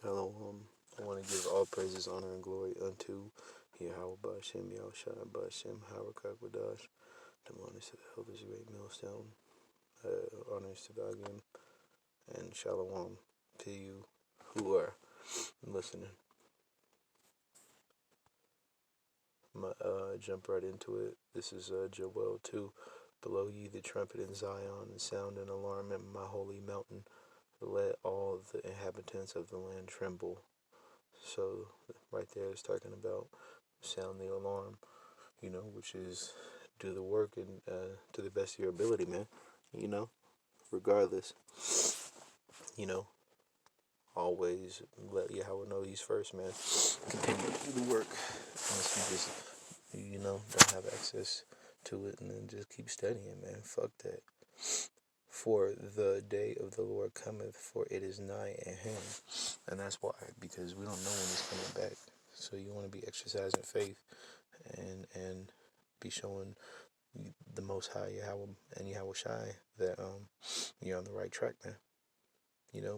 Shalom. I want to give all praises, honor, and glory unto Yahweh Ba'ashem, Yahushua Ba'ashem, Harakak Demonis to the elders, great millstone. Honors to Dagim, and Shalom to you who are listening. I'm going to jump right into it. This is Joel 2. Blow ye the trumpet in Zion, and sound an alarm at my holy mountain. Let all the inhabitants of the land tremble. So right there it's talking about sound the alarm, which is do the work and to the best of your ability, man. Regardless, always let Yahweh know he's first, man. Continue to do the work unless you just, don't have access to it, and then just keep studying, man. Fuck that. For the day of the Lord cometh, for it is nigh at hand. And that's why, because we don't know when he's coming back. So you want to be exercising faith and be showing the Most High Yahweh and Yahweh Shai that you're on the right track, man.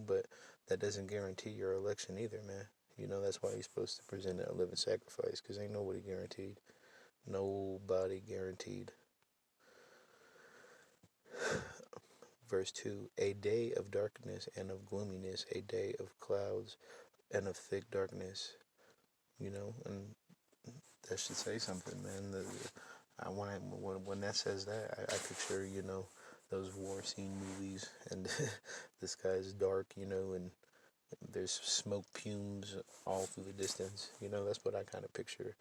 But that doesn't guarantee your election either, man. That's why you're supposed to present a living sacrifice, because ain't nobody guaranteed. Nobody guaranteed. Verse 2, a day of darkness and of gloominess, a day of clouds and of thick darkness. And that should say something, man. When that says that, I picture, those war scene movies, and the sky is dark, and there's smoke fumes all through the distance. That's what I kind of picture,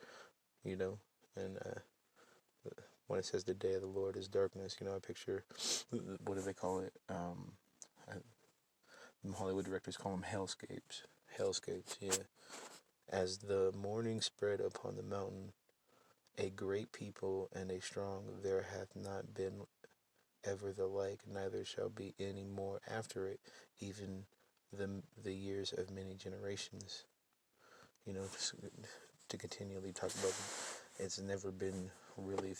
and when it says the day of the Lord is darkness, I picture, what do they call it? Hollywood directors call them hellscapes. Hellscapes, yeah. As the morning spread upon the mountain, a great people and a strong, there hath not been ever the like, neither shall be any more after it, even the years of many generations. To continually talk about it, it's never been really,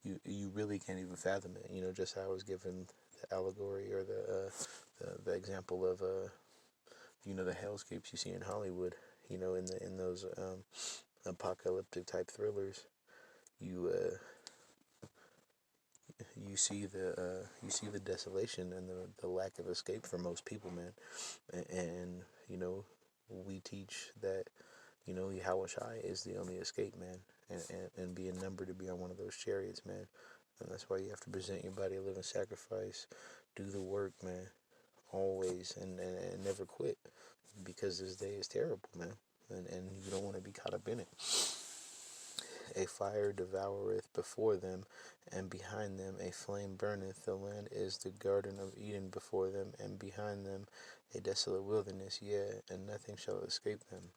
you really can't even fathom it. Just how I was given the allegory or the example of the hellscapes you see in Hollywood. In those apocalyptic type thrillers, you see the desolation and the lack of escape for most people, man. And we teach that Yahweh Shai is the only escape, man, and being numbered to be on one of those chariots, man. And that's why you have to present your body a living sacrifice, do the work, man, always, and never quit, because this day is terrible, man, and you don't want to be caught up in it. A fire devoureth before them, and behind them a flame burneth. The land is the garden of Eden before them, and behind them a desolate wilderness, yea, and nothing shall escape them.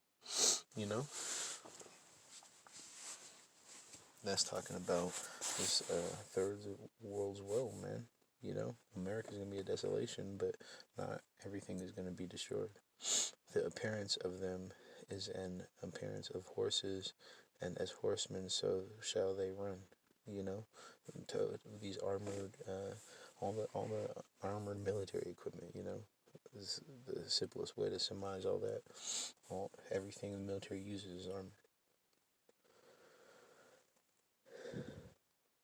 That's talking about this third world's woe, man. America's going to be a desolation, but not everything is going to be destroyed. The appearance of them is an appearance of horses, and as horsemen so shall they run. To these armored, all the armored military equipment. Is the simplest way to surmise all that. Everything the military uses is armor.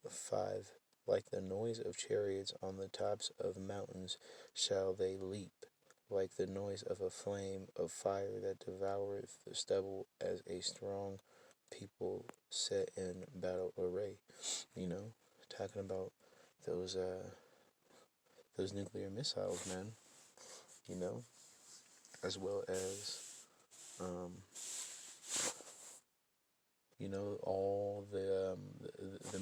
5. Like the noise of chariots on the tops of mountains shall they leap, like the noise of a flame of fire that devoureth the stubble, as a strong people set in battle array. Talking about those nuclear missiles, man. As well as all the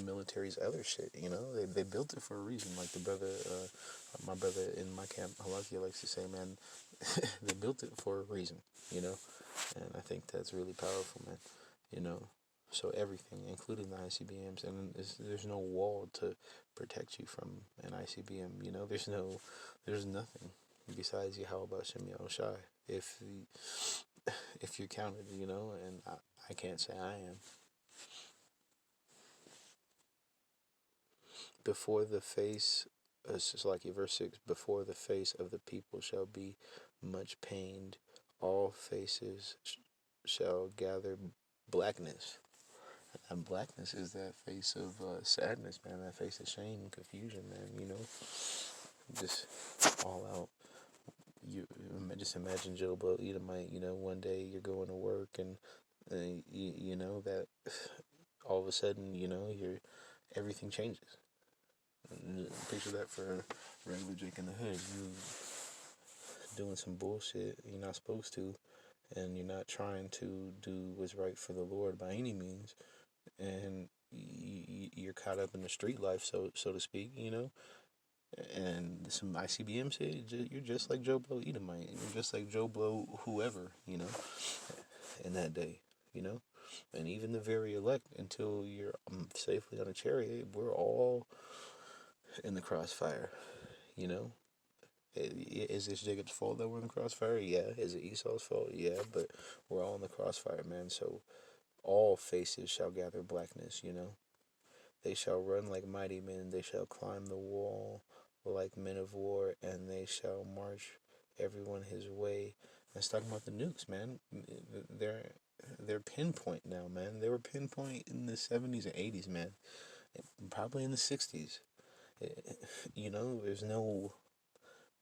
military's other shit. They built it for a reason. Like my brother in my camp, Halakia, likes to say, man, they built it for a reason. And I think that's really powerful, man. So everything, including the ICBMs, and there's no wall to protect you from an ICBM. There's nothing besides Yahweh Ba'ashem Yahushai. If you're counted, and I can't say I am. Before the face, it's just like verse 6, before the face of the people shall be much pained, all faces shall gather blackness. And blackness is that face of sadness, man. That face of shame, confusion, man. Just all out. You just imagine Joe Blow Edomite. One day you're going to work and that all of a sudden everything changes. Picture that for regular Jake in the Hood. You doing some bullshit you're not supposed to, and you're not trying to do what's right for the Lord by any means, and you're caught up in the street life, so to speak, and some ICBM say you're just like Joe Blow Edomite, you're just like Joe Blow whoever, in that day, and even the very elect, until you're safely on a chariot, we're all in the crossfire, you know. Is this Jacob's fault that we're in the crossfire? Yeah. Is it Esau's fault? Yeah. But we're all in the crossfire, man. So all faces shall gather blackness, They shall run like mighty men. They shall climb the wall like men of war, and they shall march everyone his way. Let's talk about the nukes, man. They're pinpoint now, man. They were pinpoint in the 70s and 80s, man. Probably in the 60s. There's no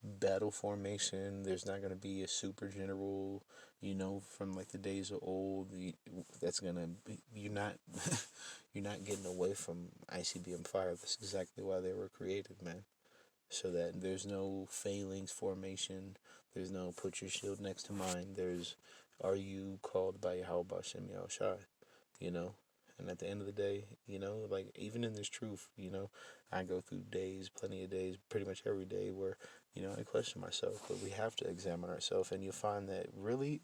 battle formation. There's not going to be a super general, from like the days of old. That's going to be, you're not getting away from ICBM fire. That's exactly why they were created, man. So that there's no phalanx formation. There's no put your shield next to mine. There's, are you called by Yahweh Bashem Yahushai? You know? And at the end of the day, like even in this truth, I go through days, plenty of days, pretty much every day where, I question myself, but we have to examine ourselves, and you'll find that really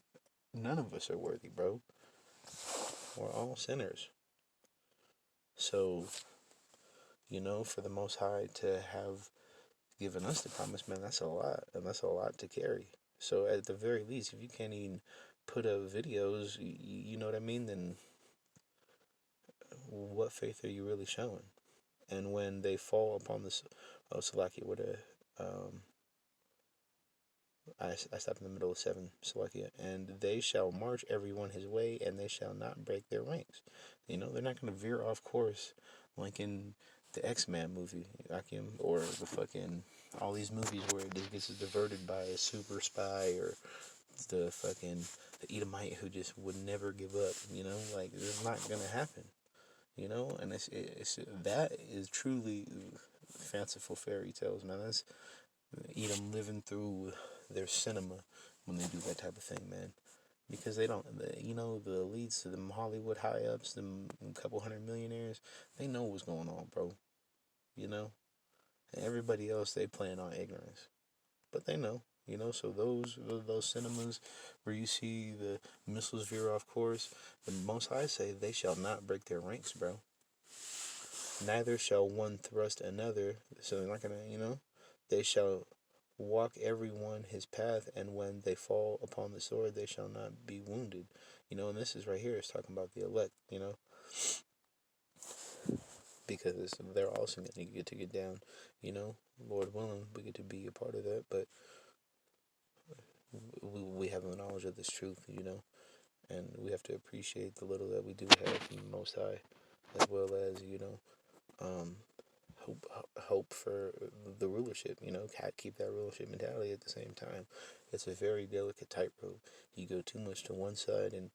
none of us are worthy, bro. We're all sinners. So, for the Most High to have given us the promise, man, that's a lot, and that's a lot to carry. So at the very least, if you can't even put up videos, you know what I mean, then what faith are you really showing? And when they fall upon this, oh, Salakia, what I stopped in the middle of 7, Salakia, and they shall march everyone his way, and they shall not break their ranks. They're not going to veer off course like in the X-Men movie, Akim, or the fucking, all these movies where it gets diverted by a super spy, or the Edomite who just would never give up, like, it's not going to happen, and it's that is truly fanciful fairy tales, man. That's Edom living through their cinema when they do that type of thing, man. Because they don't, the elites, the Hollywood high ups, the couple hundred millionaires, they know what's going on, bro. And everybody else, they playing on ignorance, but they know. So those cinemas where you see the missiles veer off course, the Most High say they shall not break their ranks, bro. Neither shall one thrust another. So they're not gonna, they shall walk every one his path, and when they fall upon the sword, they shall not be wounded. And this is right here, it's talking about the elect, because they're also going to get down, Lord willing, we get to be a part of that, but we have the knowledge of this truth, and we have to appreciate the little that we do have from the Most High, as well as, um, hope for the rulership, keep that rulership mentality at the same time. It's a very delicate tightrope. You go too much to one side and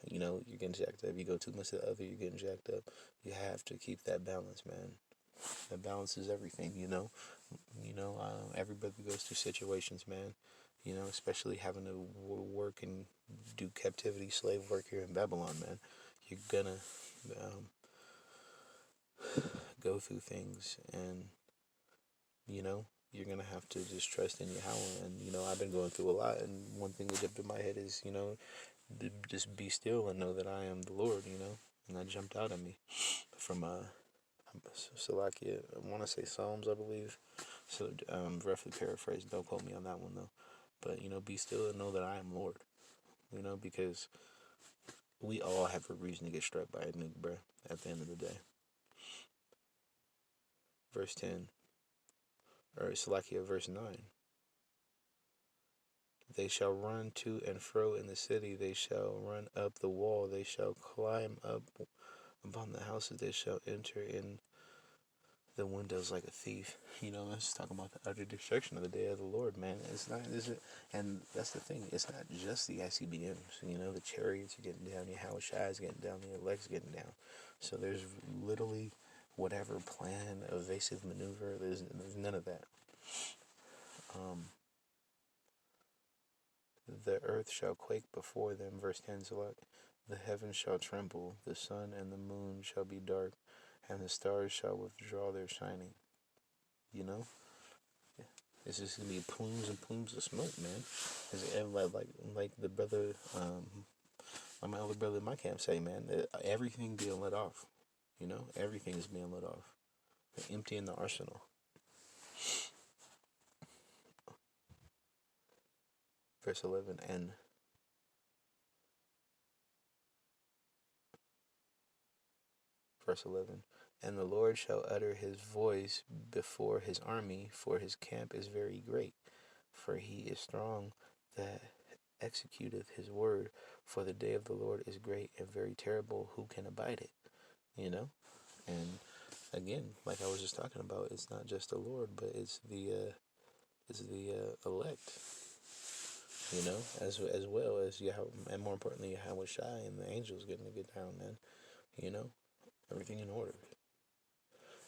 you're getting jacked up. You go too much to the other, you're getting jacked up. You have to keep that balance, man. That balance is everything, everybody goes through situations, man, especially having to work and do captivity, slave work here in Babylon, man. You're gonna go through things, and you're gonna have to just trust in Yahweh. And I've been going through a lot, and one thing that jumped in my head is just be still and know that I am the Lord. And that jumped out at me from Salakia, I want to say Psalms, I believe. So roughly paraphrased. Don't quote me on that one though. But be still and know that I am Lord. Because we all have a reason to get struck by a nuke, bruh. At the end of the day. Verse 10. Or Salakia, verse 9. They shall run to and fro in the city. They shall run up the wall. They shall climb up upon the houses. They shall enter in the windows like a thief. It's talking about the utter destruction of the day of the Lord, man. It's not, and that's the thing. It's not just the ICBMs. The chariots are getting down. The Hawashai is getting down. The elect's getting down. So there's literally whatever plan, evasive maneuver. There's none of that. The earth shall quake before them. Verse 10, Zalak. The heavens shall tremble. The sun and the moon shall be dark, and the stars shall withdraw their shining. It's just gonna be plumes and plumes of smoke, man. Like the brother, like my older brother in my camp say, man, everything being let off. Everything is being let off. They're emptying the arsenal. Verse 11 and verse 11. And the Lord shall utter his voice before his army, for his camp is very great. For he is strong that executeth his word. For the day of the Lord is great and very terrible. Who can abide it? And again, like I was just talking about, it's not just the Lord, but it's the elect. As well as Yahweh, and more importantly, Yahweh Shai and the angels getting to get down, man. Everything in order.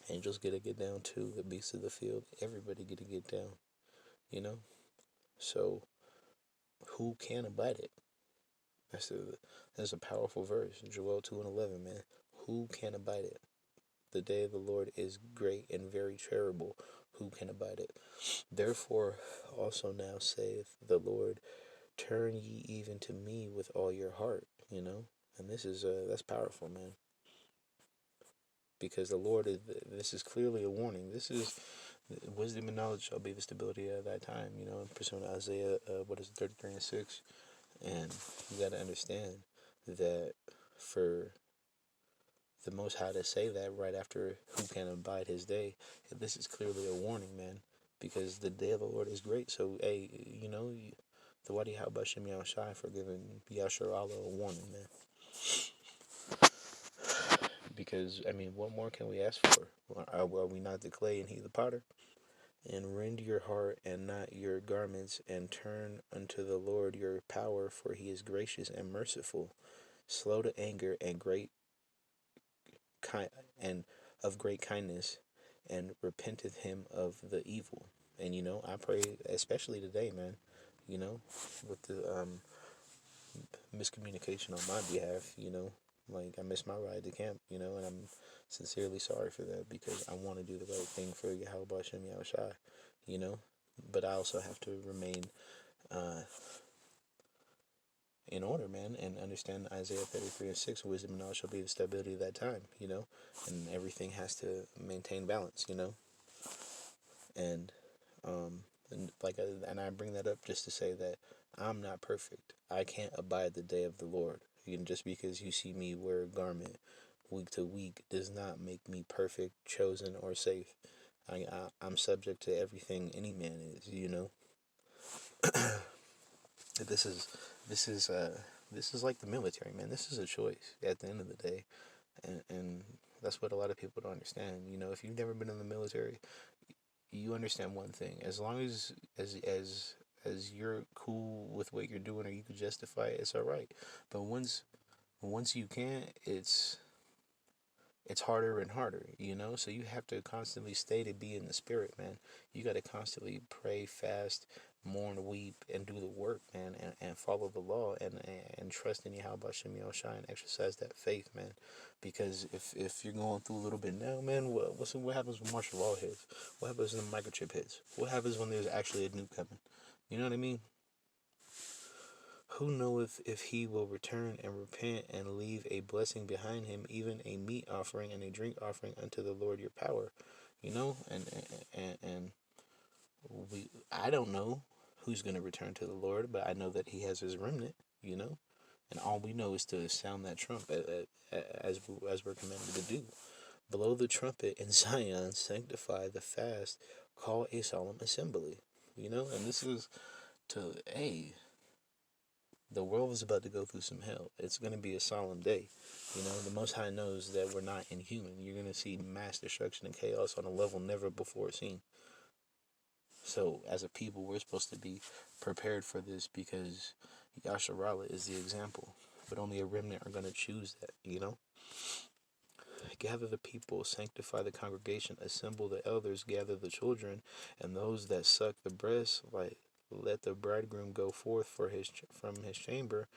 Angels get to get down too. The beasts of the field, everybody get to get down. So who can abide it? That's a powerful verse. Joel 2:11, man. Who can abide it? The day of the Lord is great and very terrible. Who can abide it? Therefore also now saith the Lord, turn ye even to me with all your heart. And that's powerful, man. Because the Lord this is clearly a warning. This is wisdom and knowledge shall be the stability of that time. Pursuant to Isaiah, 33:6, and you got to understand that for the Most High to say that right after who can abide his day, this is clearly a warning, man. Because the day of the Lord is great. So hey, the Wadi Habashim Yahushai for giving Yashar Allah a warning, man. Because, what more can we ask for? Are we not the clay and he the potter? And rend your heart and not your garments, and turn unto the Lord your power, for he is gracious and merciful, slow to anger, and and of great kindness, and repenteth him of the evil. And I pray especially today, man, with the miscommunication on my behalf, like I missed my ride to camp, and I'm sincerely sorry for that, because I want to do the right thing for Yahweh Hashem Yahushai, but I also have to remain in order, man, and understand Isaiah 33:6, wisdom and knowledge shall be the stability of that time, and everything has to maintain balance, and and I bring that up just to say that I'm not perfect. I can't abide the day of the Lord. Just because you see me wear a garment week to week does not make me perfect, chosen, or safe. I'm subject to everything any man is. This is this is like the military, man. This is a choice at the end of the day, and that's what a lot of people don't understand. If you've never been in the military, you understand one thing: as long as you're cool with what you're doing, or you can justify it, it's all right. But once you can't, it's harder and harder, so you have to constantly stay to be in the spirit, man. You got to constantly pray, fast, mourn, weep, and do the work, man, and follow the law, and trust in Yahweh Shem Yoshai, and exercise that faith, man. Because if you're going through a little bit now, man, what happens when martial law hits? What happens when the microchip hits? What happens when there's actually a nuke coming? You know what I mean? Who knoweth if he will return and repent and leave a blessing behind him, even a meat offering and a drink offering unto the Lord your power? And I don't know who's going to return to the Lord, but I know that he has his remnant, and all we know is to sound that trumpet as we're commanded to do. Blow the trumpet in Zion, sanctify the fast, call a solemn assembly, and this is to, hey, the world is about to go through some hell. It's going to be a solemn day. You know, the Most High knows that we're not inhuman. You're going to see mass destruction and chaos on a level never before seen. So, as a people, we're supposed to be prepared for this because Yasharala is the example. But only a remnant are going to choose that, you know? Gather the people, sanctify the congregation, assemble the elders, gather the children, and those that suck the breast, like let the bridegroom go forth from his chamber,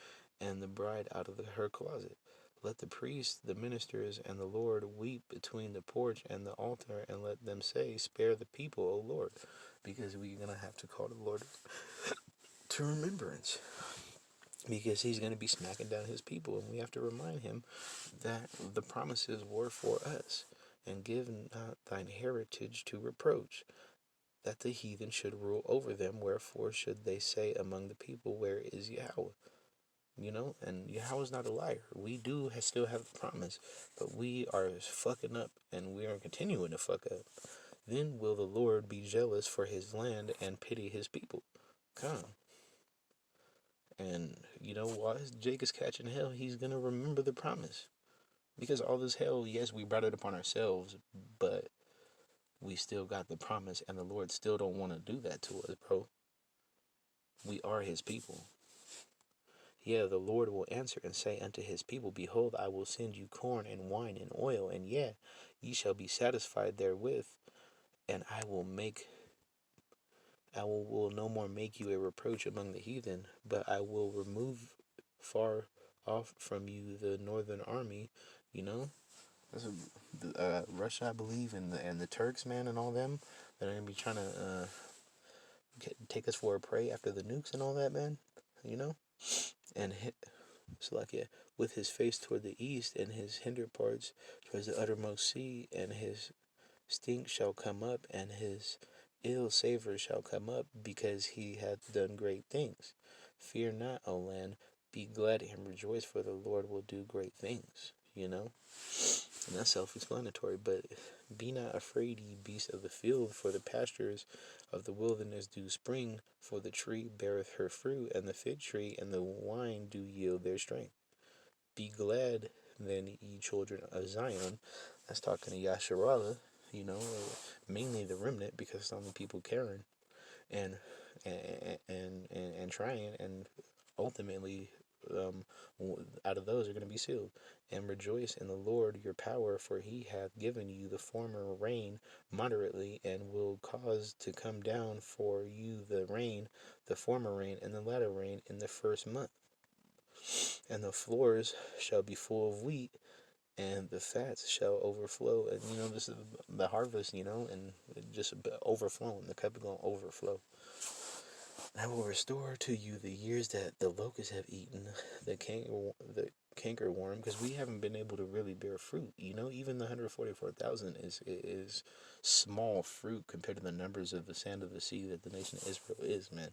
and the bride out of her closet. Let the priests, the ministers, and the Lord weep between the porch and the altar, and let them say, "Spare the people, O Lord," because we're gonna have to call the Lord to remembrance, because He's gonna be smacking down His people, and we have to remind Him that the promises were for us. And give not thine heritage to reproach, that the heathen should rule over them. Wherefore should they say among the people, Where is Yahweh? You know, and Yahweh's not a liar. We do still have the promise, but we are fucking up, and we are continuing to fuck up. Then will the Lord be jealous for His land and pity His people. Come. And you know, while Jake is catching hell, he's gonna remember the promise. Because all this hell, yes, we brought it upon ourselves, but we still got the promise, and the Lord still don't want to do that to us, bro. We are His people. Yeah, the Lord will answer and say unto His people, Behold, I will send you corn and wine and oil, and ye shall be satisfied therewith, and will no more make you a reproach among the heathen, but I will remove far off from you the northern army, you know. Russia, I believe, and the Turks, man, and all them that are gonna be trying to take us for a prey after the nukes and all that, man. You know, and with his face toward the east, and his hinder parts towards the uttermost sea, and his stink shall come up, and his ill savor shall come up, because he hath done great things. Fear not, O land, be glad and rejoice, for the Lord will do great things. You know. And that's self-explanatory, but be not afraid, ye beasts of the field, for the pastures of the wilderness do spring, for the tree beareth her fruit, and the fig tree and the wine do yield their strength. Be glad then, ye children of Zion. That's talking to Yasharallah, you know, mainly the remnant, because some people caring and and trying, and ultimately out of those are going to be sealed. And rejoice in the Lord your power, for He hath given you the former rain moderately, and will cause to come down for you the former rain, and the latter rain in the first month. And the floors shall be full of wheat, and the fats shall overflow. And you know, this is the harvest, you know, and just overflowing. The cup is going to overflow. I will restore to you the years that the locusts have eaten, the canker worm, because we haven't been able to really bear fruit. You know, even the 144,000 is small fruit compared to the numbers of the sand of the sea that the nation of Israel is, man.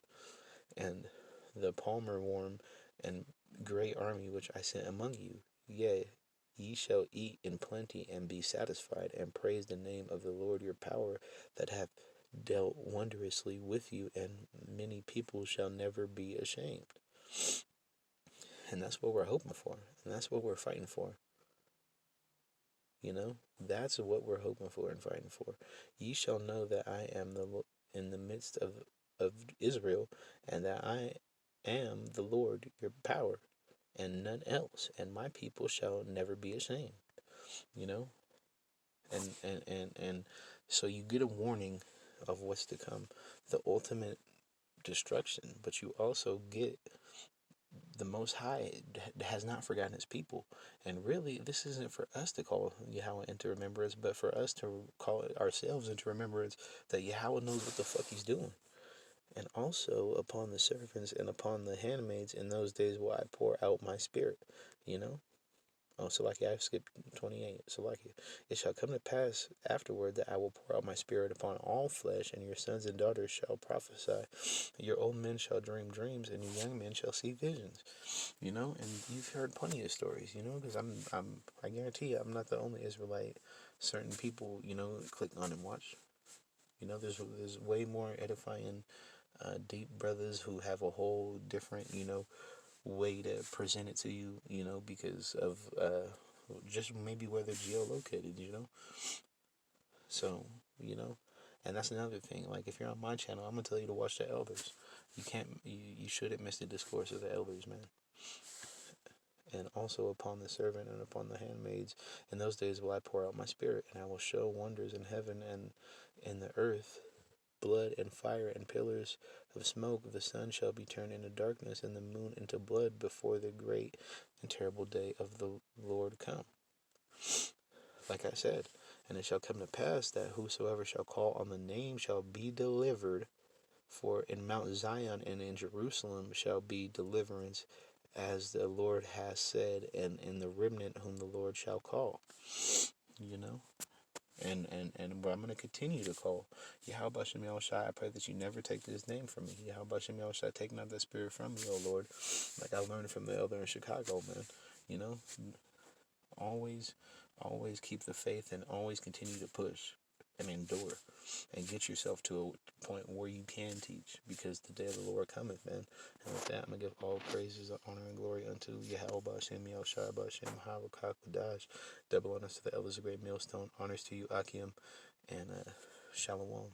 And the palmer worm and great army which I sent among you, yea, ye shall eat in plenty and be satisfied, and praise the name of the Lord your power, that hath dealt wondrously with you, and many people shall never be ashamed. And that's what we're hoping for, and that's what we're fighting for. You know, that's what we're hoping for and fighting for. Ye shall know that I am in the midst of Israel, and that I am the Lord your power, and none else, and my people shall never be ashamed. You know, and so you get a warning of what's to come, the ultimate destruction, but you also get the Most High has not forgotten His people. And really, this isn't for us to call Yahweh into remembrance, but for us to call it ourselves into remembrance, that Yahweh knows what the fuck He's doing. And also upon the servants and upon the handmaids in those days will I pour out my spirit. You know. Oh, so like I've skipped 28. So like it shall come to pass afterward that I will pour out my spirit upon all flesh, and your sons and daughters shall prophesy. Your old men shall dream dreams, and your young men shall see visions. You know, and you've heard plenty of stories. You know, because I guarantee you, I'm not the only Israelite. Certain people, you know, click on and watch. You know, there's way more edifying deep brothers who have a whole different, way to present it to you, because of just maybe where they're geolocated. So, you know, and that's another thing. Like, if you're on my channel, I'm gonna tell you to watch the elders. You shouldn't miss the discourse of the elders, man. And also upon the servant and upon the handmaids, in those days will I pour out my spirit, and I will show wonders in heaven and in the earth, blood and fire and pillars of smoke. The sun shall be turned into darkness and the moon into blood before the great and terrible day of the Lord come. Like I said, and it shall come to pass that whosoever shall call on the name shall be delivered. For in Mount Zion and in Jerusalem shall be deliverance, as the Lord has said, and in the remnant whom the Lord shall call. You know? And I'm going to continue to call. Yahweh Shem Yahushai, I pray that you never take this name from me. Yahweh Shem Yahushai, take not that spirit from me, O Lord. Like I learned from the elder in Chicago, man. You know? Always, always keep the faith and always continue to push and endure and get yourself to a point where you can teach, because the day of the Lord cometh, man. And with that, I'm going to give all praises, honor, and glory unto Yahweh Ba'ashem, Yahushua Ba'ashem, Havakak Wadash, double honors to the elders of Great Millstone, honors to you, Akim, and Shalom.